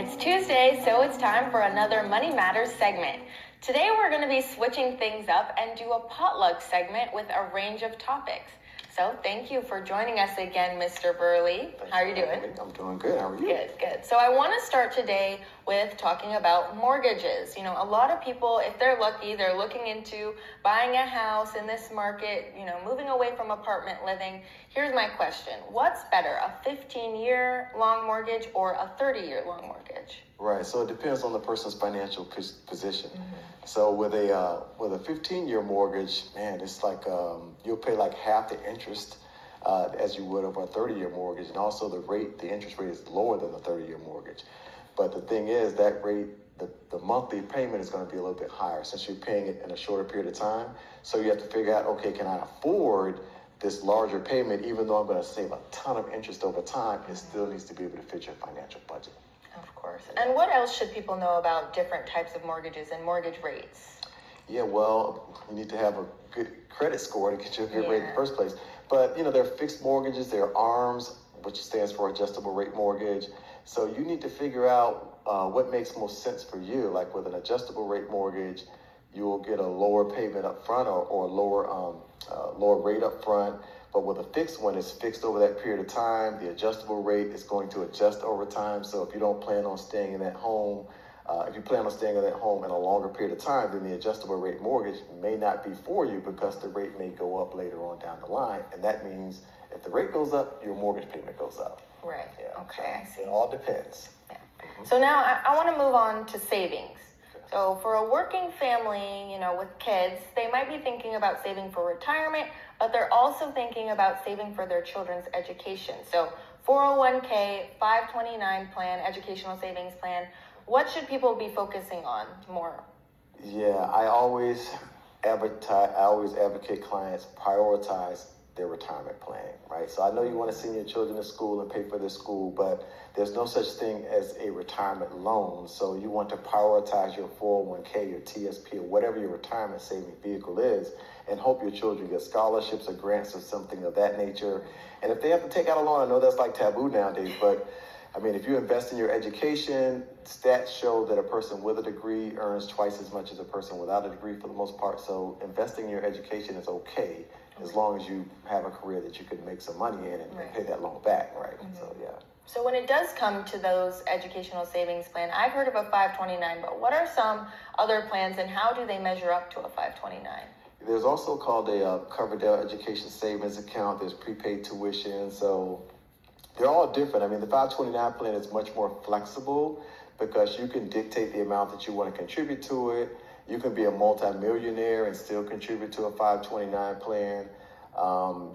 It's Tuesday, so it's time for another Money Matters segment. Today we're going to be switching things up and do a potluck segment with a range of topics. So thank you for joining us again, Mr. Burley. How are you doing? I'm doing good. How are you? Good. So I want to start today with talking about mortgages. You know, a lot of people, if they're lucky, they're looking into buying a house in this market, moving away from apartment living. Here's my question. What's better, a 15-year long mortgage or a 30-year long mortgage? Right. So it depends on the person's financial position. So with a 15-year mortgage, man, it's like you'll pay like half the interest as you would over a 30-year mortgage, and also the interest rate is lower than the 30-year mortgage. But the thing is, that rate, the monthly payment is going to be a little bit higher since you're paying it in a shorter period of time. So you have to figure out, okay, can I afford this larger payment, even though I'm going to save a ton of interest over time? It still needs to be able to fit your financial budget. Of course. And what else should people know about different types of mortgages and mortgage rates? Yeah, well, you need to have a good credit score to get you a good rate in the first place. But, there are fixed mortgages, there are ARMs, which stands for adjustable rate mortgage. So you need to figure out what makes most sense for you. Like with an adjustable rate mortgage, you will get a lower payment up front or lower rate up front. But with a fixed one, it's fixed over that period of time. The adjustable rate is going to adjust over time. So if you don't plan on staying in that home, if you plan on staying in that home in a longer period of time, then the adjustable rate mortgage may not be for you because the rate may go up later on down the line. And that means if the rate goes up, your mortgage payment goes up. Right. Yeah. Okay, I see. It all depends. Yeah. So now I want to move on to savings. So for a working family, with kids, they might be thinking about saving for retirement, but they're also thinking about saving for their children's education. So 401k, 529 plan, educational savings plan, what should people be focusing on more? Yeah, I always advocate clients prioritize their retirement planning, right? So I know you want to send your children to school and pay for their school, but there's no such thing as a retirement loan. So you want to prioritize your 401k, your TSP, or whatever your retirement saving vehicle is, and hope your children get scholarships or grants or something of that nature. And if they have to take out a loan, I know that's like taboo nowadays, but if you invest in your education, stats show that a person with a degree earns twice as much as a person without a degree for the most part. So investing in your education is okay as long as you have a career that you can make some money in and pay that loan back, right? So, yeah. So when it does come to those educational savings plan, I've heard of a 529, but what are some other plans and how do they measure up to a 529? There's also called a Coverdell Education Savings Account. There's prepaid tuition. So they're all different. The 529 plan is much more flexible because you can dictate the amount that you want to contribute to it. You can be a multimillionaire and still contribute to a 529 plan.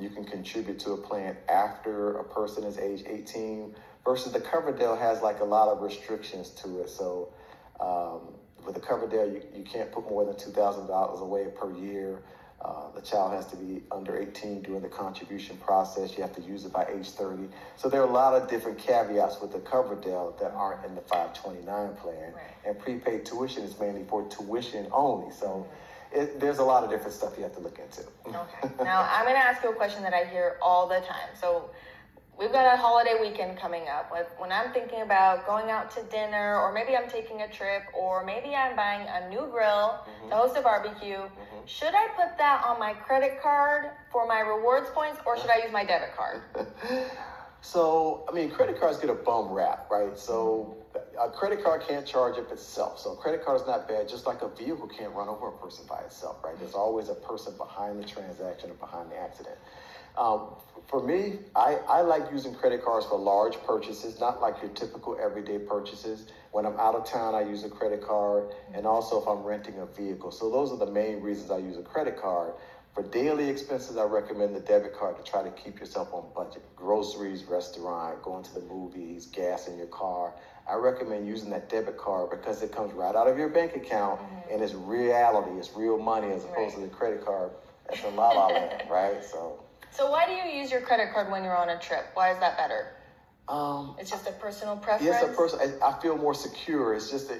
You can contribute to a plan after a person is age 18 versus the Coverdell has like a lot of restrictions to it. So with the Coverdell, you can't put more than $2,000 away per year. The child has to be under 18 during the contribution process. You have to use it by age 30. So there are a lot of different caveats with the Coverdell that aren't in the 529 plan. Right. And prepaid tuition is mainly for tuition only. So there's a lot of different stuff you have to look into. Okay. Now, I'm going to ask you a question that I hear all the time. So we've got a holiday weekend coming up. When I'm thinking about going out to dinner, or maybe I'm taking a trip, or maybe I'm buying a new grill to host a barbecue, should I put that on my credit card for my rewards points, or should I use my debit card? So, credit cards get a bum rap, right? So a credit card can't charge up itself. So a credit card is not bad, just like a vehicle can't run over a person by itself, right? There's always a person behind the transaction or behind the accident. For me, I like using credit cards for large purchases, not like your typical everyday purchases. When I'm out of town, I use a credit card, and also if I'm renting a vehicle. So those are the main reasons I use a credit card. For daily expenses, I recommend the debit card to try to keep yourself on budget. Groceries, restaurant, going to the movies, gas in your car. I recommend using that debit card because it comes right out of your bank account and it's reality, it's real money as opposed to the credit card. That's a la-la land, right? So why do you use your credit card when you're on a trip? Why is that better? It's just a personal preference? Yes, I feel more secure. It's just that,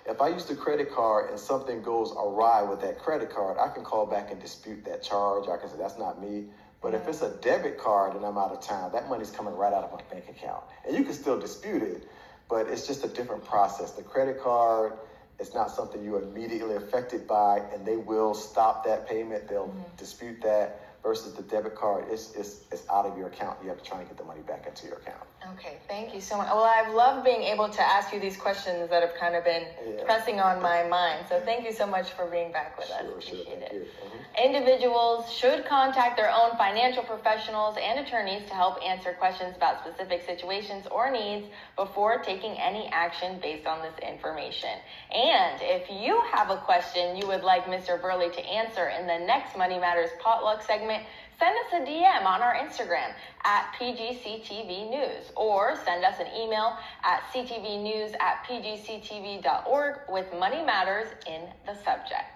if I use the credit card and something goes awry with that credit card, I can call back and dispute that charge. I can say, that's not me. But if it's a debit card and I'm out of town, that money's coming right out of my bank account. And you can still dispute it, but it's just a different process. The credit card is not something you're immediately affected by, and they will stop that payment. They'll dispute that. Versus the debit card, it's out of your account. You have to try and get the money back into your account. Okay, thank you so much. Well, I've loved being able to ask you these questions that have kind of been pressing on my mind. So thank you so much for being back with us. Appreciate it. Individuals should contact their own financial professionals and attorneys to help answer questions about specific situations or needs before taking any action based on this information. And if you have a question you would like Mr. Burley to answer in the next Money Matters Potluck segment, send us a DM on our Instagram at PGCTV News, or send us an email at ctvnews@pgctv.org with Money Matters in the subject.